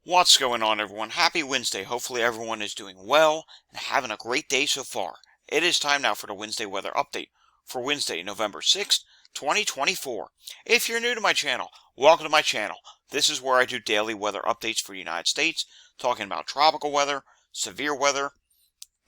What's going on, everyone? Happy Wednesday. Hopefully everyone is doing well and having a great day so far. It is time now for the Wednesday weather update for Wednesday, November 6th, 2024. If you're new to my channel, welcome to my channel. This is where I do daily weather updates for the United States, talking about tropical weather, severe weather,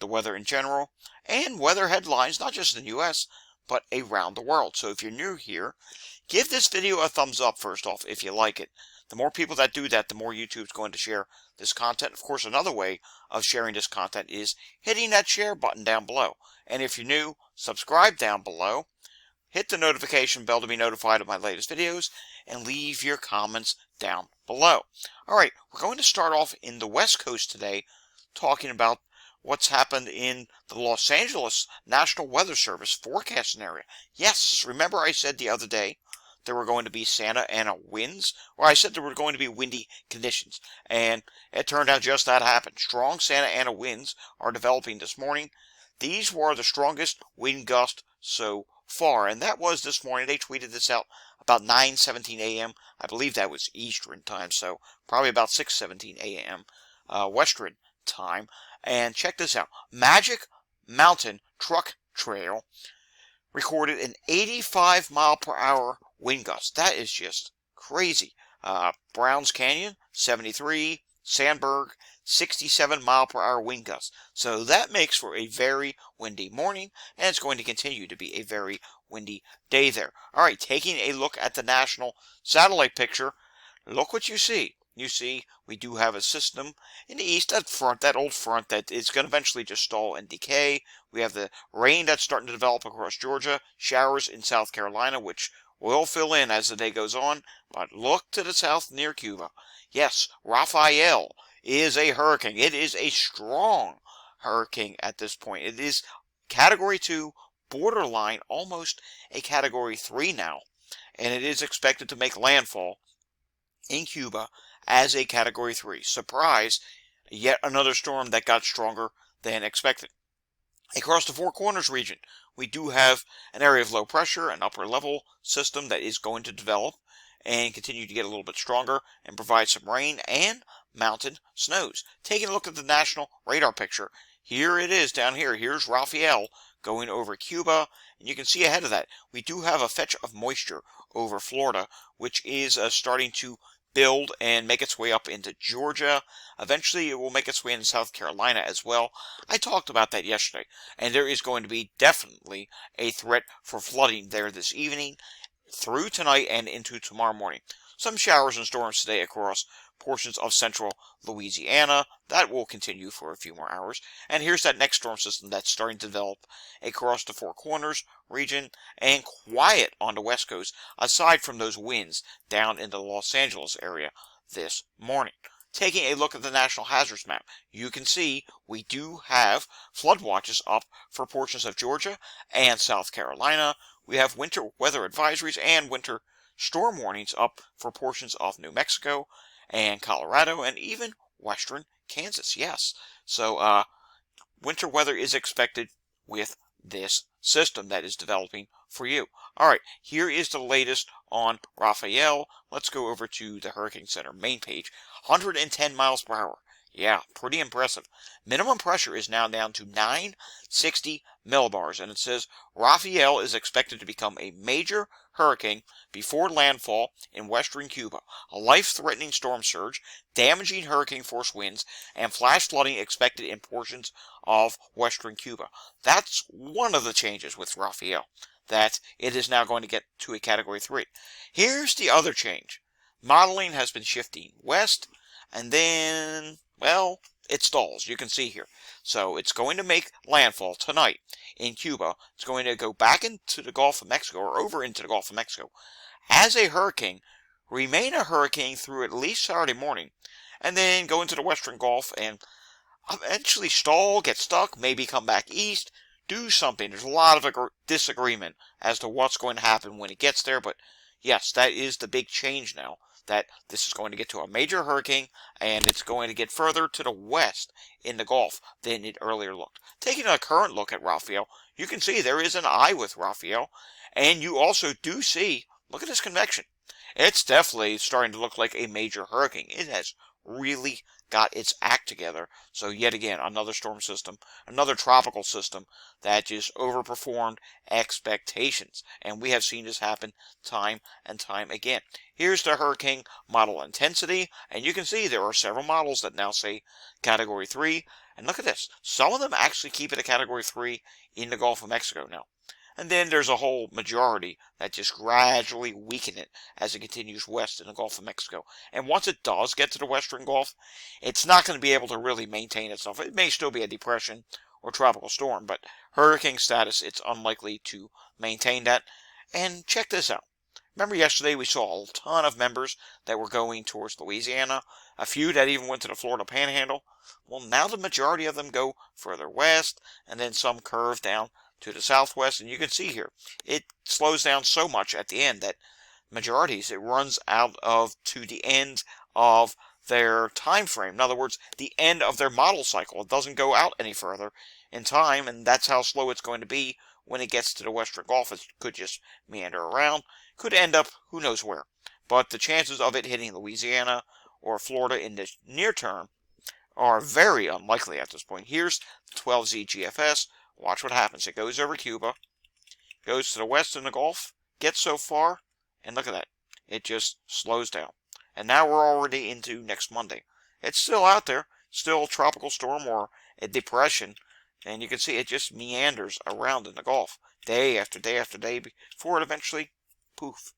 the weather in general, and weather headlines, not just in the U.S., but around the world. So if you're new here, give this video a thumbs up first off if you like it. The more people that do that, the more YouTube's going to share this content. Of course, another way of sharing this content is hitting that share button down below. And if you're new, subscribe down below. Hit the notification bell to be notified of my latest videos, and leave your comments down below. Alright, we're going to start off in the West Coast today, talking about what's happened in the Los Angeles National Weather Service forecasting area. Yes, remember I said the other day there were going to be Santa Ana winds? Or I said there were going to be windy conditions, and it turned out just that happened. Strong Santa Ana winds are developing this morning. These were the strongest wind gusts so far, and that was this morning. They tweeted this out about 9:17 a.m. I believe that was Eastern time, so probably about 6:17 a.m. Western time. And check this out. Magic Mountain Truck Trail recorded an 85-mile-per-hour wind gust. That is just crazy. Browns Canyon, 73. Sandberg, 67-mile-per-hour wind gusts. So that makes for a very windy morning, and it's going to continue to be a very windy day there. All right, taking a look at the national satellite picture, look what you see. You see, we do have a system in the east, that old front that is going to eventually just stall and decay. We have the rain that's starting to develop across Georgia, showers in South Carolina, which will fill in as the day goes on. But look to the south near Cuba. Yes, Rafael is a hurricane. It is a strong hurricane at this point. It is Category 2, borderline, almost a Category 3 now. And it is expected to make landfall in Cuba as a Category 3. Surprise, yet another storm that got stronger than expected. Across the Four Corners region, we do have an area of low pressure, an upper level system that is going to develop and continue to get a little bit stronger and provide some rain and mountain snows. Taking a look at the national radar picture, here it is down here. Here's Rafael going over Cuba, and you can see ahead of that, we do have a fetch of moisture over Florida, which is starting to build and make its way up into Georgia. Eventually, it will make its way into South Carolina as well. I talked about that yesterday, and there is going to be definitely a threat for flooding there this evening, through tonight and into tomorrow morning. Some showers and storms today across portions of central Louisiana. That will continue for a few more hours. And here's that next storm system that's starting to develop across the Four Corners region, and quiet on the West Coast, aside from those winds down in the Los Angeles area this morning. Taking a look at the National Hazards Map, you can see we do have flood watches up for portions of Georgia and South Carolina. We have winter weather advisories and winter storm warnings up for portions of New Mexico and Colorado, and even western Kansas. Yes, so winter weather is expected with this system that is developing for you. Alright, here is the latest on Rafael. Let's go over to the Hurricane Center main page. 110 miles per hour. Yeah, pretty impressive. Minimum pressure is now down to 960 millibars, and it says Rafael is expected to become a major hurricane before landfall in western Cuba. A life-threatening storm surge, damaging hurricane-force winds, and flash flooding expected in portions of western Cuba. That's one of the changes with Rafael, that it is now going to get to a Category 3. Here's the other change. Modeling has been shifting west, and then, well, it stalls. You can see here. So it's going to make landfall tonight in Cuba. It's going to go back into the Gulf of Mexico, or over into the Gulf of Mexico, as a hurricane, remain a hurricane through at least Saturday morning, and then go into the Western Gulf and eventually stall, get stuck, maybe come back east, do something. There's a lot of disagreement as to what's going to happen when it gets there, but yes, that is the big change now, that this is going to get to a major hurricane, and it's going to get further to the west in the Gulf than it earlier looked. Taking a current look at Rafael, you can see there is an eye with Rafael, and you also do see, look at this convection. It's definitely starting to look like a major hurricane. It has really got its act together. So yet again, another storm system, another tropical system that just overperformed expectations. And we have seen this happen time and time again. Here's the hurricane model intensity, and you can see there are several models that now say Category 3. And look at this. Some of them actually keep it a Category 3 in the Gulf of Mexico now. And then there's a whole majority that just gradually weaken it as it continues west in the Gulf of Mexico. And once it does get to the western Gulf, it's not going to be able to really maintain itself. It may still be a depression or tropical storm, but hurricane status, it's unlikely to maintain that. And check this out. Remember yesterday we saw a ton of members that were going towards Louisiana, a few that even went to the Florida Panhandle. Well, now the majority of them go further west, and then some curve down to the southwest, and you can see here, it slows down so much at the end that majorities, it runs out of to the end of their time frame. In other words, the end of their model cycle. It doesn't go out any further in time, and that's how slow it's going to be when it gets to the western Gulf. It could just meander around, could end up who knows where. But the chances of it hitting Louisiana or Florida in the near term are very unlikely at this point. Here's the 12Z GFS. Watch what happens. It goes over Cuba, goes to the west in the Gulf, gets so far, and look at that. It just slows down. And now we're already into next Monday. It's still out there, still a tropical storm or a depression, and you can see it just meanders around in the Gulf day after day after day before it eventually, poof,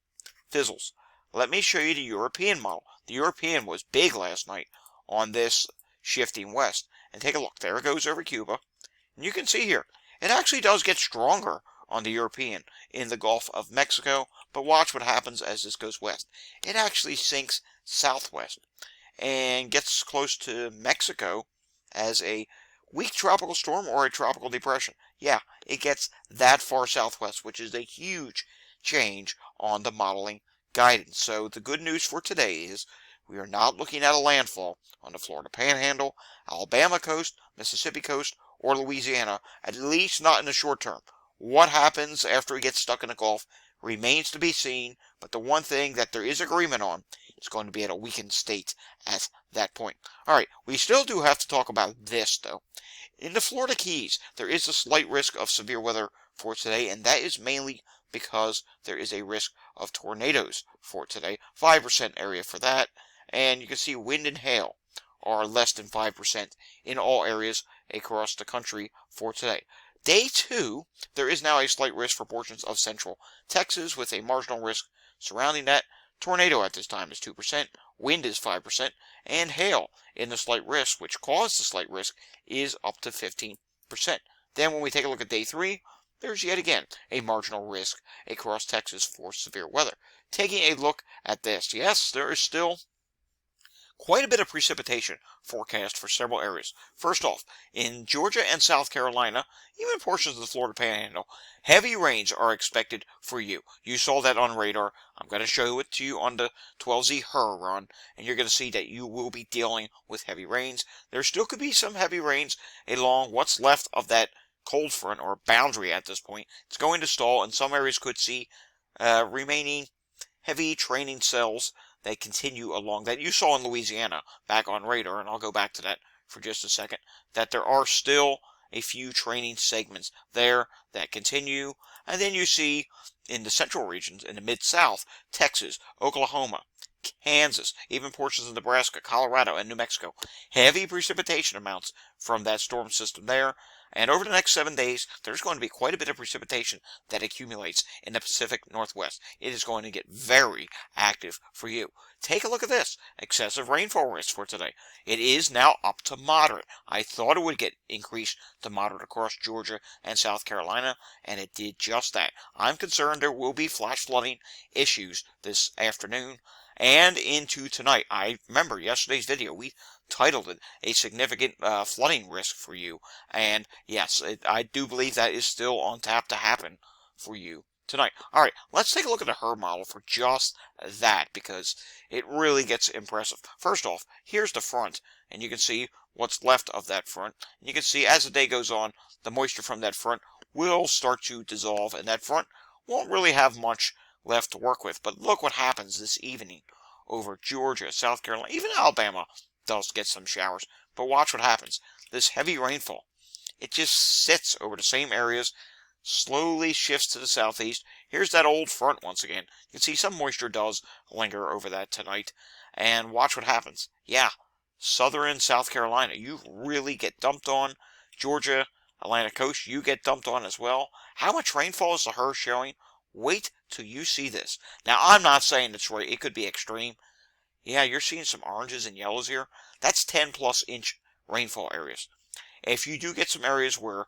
fizzles. Let me show you the European model. The European was big last night on this shifting west. And take a look. There it goes over Cuba. And you can see here, it actually does get stronger on the European in the Gulf of Mexico, but watch what happens as this goes west. It actually sinks southwest and gets close to Mexico as a weak tropical storm or a tropical depression. Yeah, it gets that far southwest, which is a huge change on the modeling guidance. So the good news for today is we are not looking at a landfall on the Florida Panhandle, Alabama coast, Mississippi coast, or Louisiana, at least not in the short term. What happens after it gets stuck in the Gulf remains to be seen, but the one thing that there is agreement on is going to be at a weakened state at that point. Alright, we still do have to talk about this, though. In the Florida Keys, there is a slight risk of severe weather for today, and that is mainly because there is a risk of tornadoes for today. 5% area for that, and you can see wind and hail are less than 5% in all areas across the country for today. Day 2, there is now a slight risk for portions of central Texas with a marginal risk surrounding that. Tornado at this time is 2%, wind is 5%, and hail in the slight risk, which caused the slight risk, is up to 15%. Then when we take a look at Day 3, there's yet again a marginal risk across Texas for severe weather. Taking a look at this, yes, there is still quite a bit of precipitation forecast for several areas. First off, in Georgia and South Carolina, even portions of the Florida Panhandle, heavy rains are expected for you. You saw that on radar. I'm going to show it to you on the 12Z HUR run, and you're going to see that you will be dealing with heavy rains. There still could be some heavy rains along what's left of that cold front or boundary at this point. It's going to stall, and some areas could see remaining heavy training cells that continue along that. You saw in Louisiana back on radar, and I'll go back to that for just a second, that there are still a few training segments there that continue. And then you see in the central regions, in the Mid-South, Texas, Oklahoma, Kansas, even portions of Nebraska, Colorado, and New Mexico, heavy precipitation amounts from that storm system there. And over the next 7 days, there's going to be quite a bit of precipitation that accumulates in the Pacific Northwest. It is going to get very active for you. Take a look at this. Excessive rainfall risk for today. It is now up to moderate. I thought it would get increased to moderate across Georgia and South Carolina, and it did just that. I'm concerned there will be flash flooding issues this afternoon and into tonight. I remember yesterday's video, we titled it a significant flooding risk for you, and yes, I do believe that is still on tap to happen for you tonight. Alright, let's take a look at the HUR model for just that, because it really gets impressive. First off, here's the front, and you can see what's left of that front. And you can see as the day goes on, the moisture from that front will start to dissolve, and that front won't really have much left to work with. But look what happens this evening over Georgia, South Carolina, even Alabama does get some showers. But watch what happens. This heavy rainfall, it just sits over the same areas, slowly shifts to the southeast. Here's that old front once again. You can see some moisture does linger over that tonight. And watch what happens. Yeah, southern South Carolina, you really get dumped on. Georgia, Atlantic coast, you get dumped on as well. How much rainfall is the HRRR showing? Wait till you see this. Now, I'm not saying it's right. It could be extreme. Yeah, you're seeing some oranges and yellows here. That's 10 plus inch rainfall areas. If you do get some areas where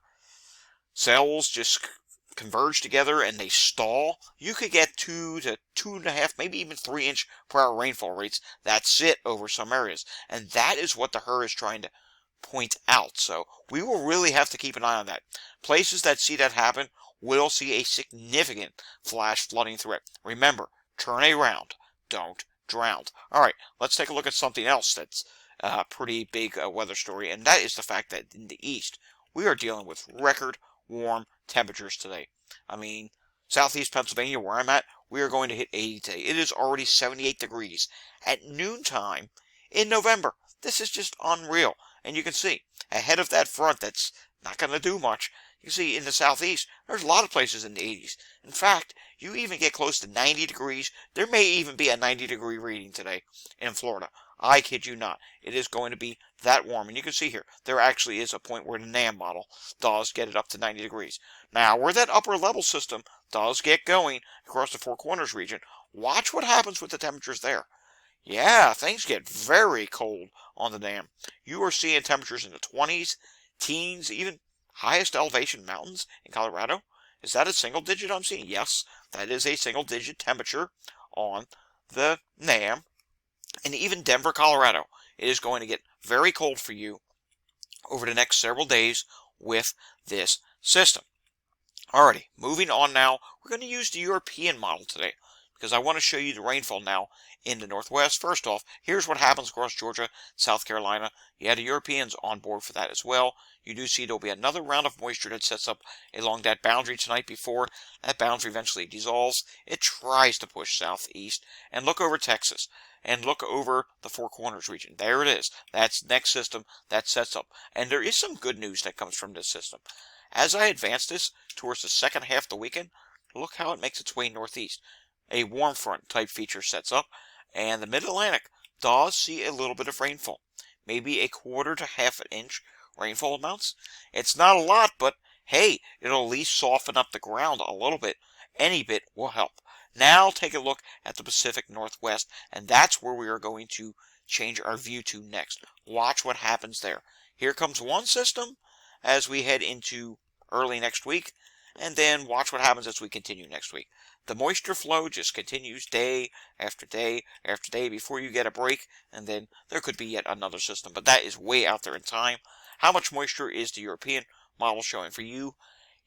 cells just converge together and they stall, you could get 2 to 2.5, maybe even 3 inch per hour rainfall rates that sit over some areas. And that is what the HRRR is trying to point out. So we will really have to keep an eye on that. Places that see that happen will see a significant flash flooding threat. Remember, turn around, don't drown. All right, let's take a look at something else that's a pretty big weather story, and that is the fact that in the east, we are dealing with record warm temperatures today. I mean, southeast Pennsylvania, where I'm at, we are going to hit 80 today. It is already 78 degrees at noontime in November. This is just unreal. And you can see, ahead of that front that's not going to do much, you can see in the southeast, there's a lot of places in the 80s. In fact, you even get close to 90 degrees. There may even be a 90-degree reading today in Florida. I kid you not. It is going to be that warm. And you can see here, there actually is a point where the NAM model does get it up to 90 degrees. Now, where that upper level system does get going across the Four Corners region, watch what happens with the temperatures there. Yeah, things get very cold on the dam. You are seeing temperatures in the 20s, teens, even highest elevation mountains in Colorado. Is that a single digit I'm seeing? Yes, that is a single digit temperature on the NAM. And even Denver, Colorado, it is going to get very cold for you over the next several days with this system. Alrighty, moving on now. We're going to use the European model today because I want to show you the rainfall now in the northwest. First off, here's what happens across Georgia, South Carolina. You had the Europeans on board for that as well. You do see there'll be another round of moisture that sets up along that boundary tonight before that boundary eventually dissolves. It tries to push southeast. And look over Texas. And look over the Four Corners region. There it is. That's next system that sets up. And there is some good news that comes from this system. As I advance this towards the second half of the weekend, look how it makes its way northeast. A warm front type feature sets up, and the mid-Atlantic does see a little bit of rainfall. Maybe a quarter to half an inch rainfall amounts. It's not a lot, but hey, it'll at least soften up the ground a little bit. Any bit will help. Now take a look at the Pacific Northwest, and that's where we are going to change our view to next. Watch what happens there. Here comes one system as we head into early next week, and then watch what happens as we continue next week. The moisture flow just continues day after day after day before you get a break, and then there could be yet another system, but that is way out there in time. How much moisture is the European model showing for you?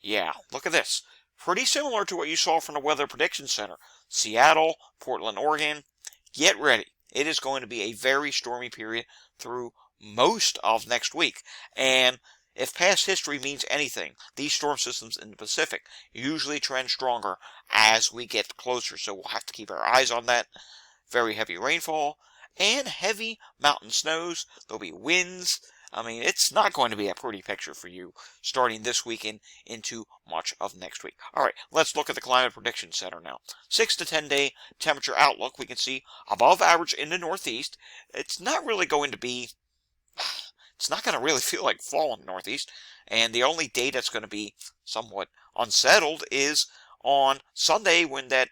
Yeah, look at this. Pretty similar to what you saw from the Weather Prediction Center. Seattle, Portland, Oregon. Get ready. It is going to be a very stormy period through most of next week. And if past history means anything, these storm systems in the Pacific usually trend stronger as we get closer. So we'll have to keep our eyes on that. Very heavy rainfall and heavy mountain snows. There'll be winds. I mean, it's not going to be a pretty picture for you starting this weekend into much of next week. All right, let's look at the Climate Prediction Center now. 6 to 10 day temperature outlook. We can see above average in the northeast. It's not really going to be... It's not going to really feel like fall in the northeast, and the only day that's going to be somewhat unsettled is on Sunday when that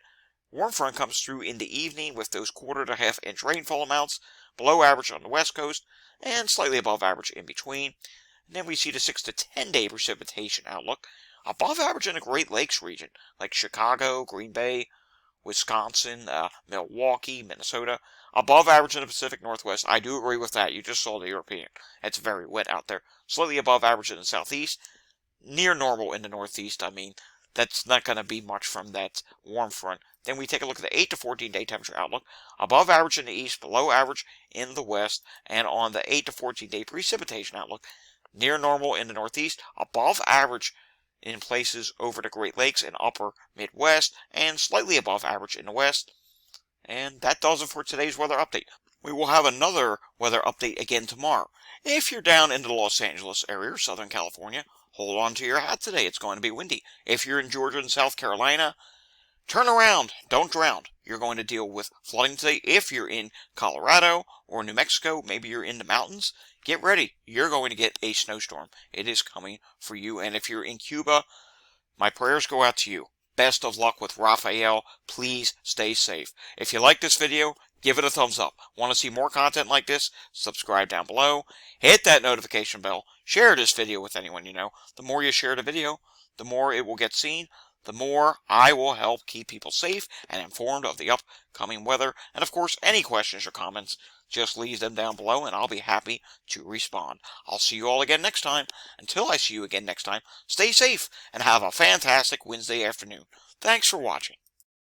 warm front comes through in the evening with those quarter to half inch rainfall amounts, below average on the west coast, and slightly above average in between. And then we see the 6 to 10 day precipitation outlook, above average in the Great Lakes region, like Chicago, Green Bay, Wisconsin, Milwaukee, Minnesota. Above average in the Pacific Northwest. I do agree with that. You just saw the European. It's very wet out there. Slightly above average in the southeast. Near normal in the northeast. I mean, that's not going to be much from that warm front. Then we take a look at the 8 to 14 day temperature outlook. Above average in the east, below average in the west. And on the 8 to 14 day precipitation outlook, near normal in the northeast, above average in places over the Great Lakes and upper Midwest, and slightly above average in the West. And that does it for today's weather update. We will have another weather update again tomorrow. If you're down in the Los Angeles area or Southern California, hold on to your hat today. It's going to be windy. If you're in Georgia and South Carolina, turn around. Don't drown. You're going to deal with flooding today. If you're in Colorado or New Mexico, maybe you're in the mountains, get ready. You're going to get a snowstorm. It is coming for you. And if you're in Cuba, my prayers go out to you. Best of luck with Rafael. Please stay safe. If you like this video, give it a thumbs up. Want to see more content like this? Subscribe down below. Hit that notification bell. Share this video with anyone you know. The more you share the video, the more it will get seen. The more I will help keep people safe and informed of the upcoming weather. And of course, any questions or comments, just leave them down below and I'll be happy to respond. I'll see you all again next time. Until I see you again next time, stay safe and have a fantastic Wednesday afternoon. Thanks for watching.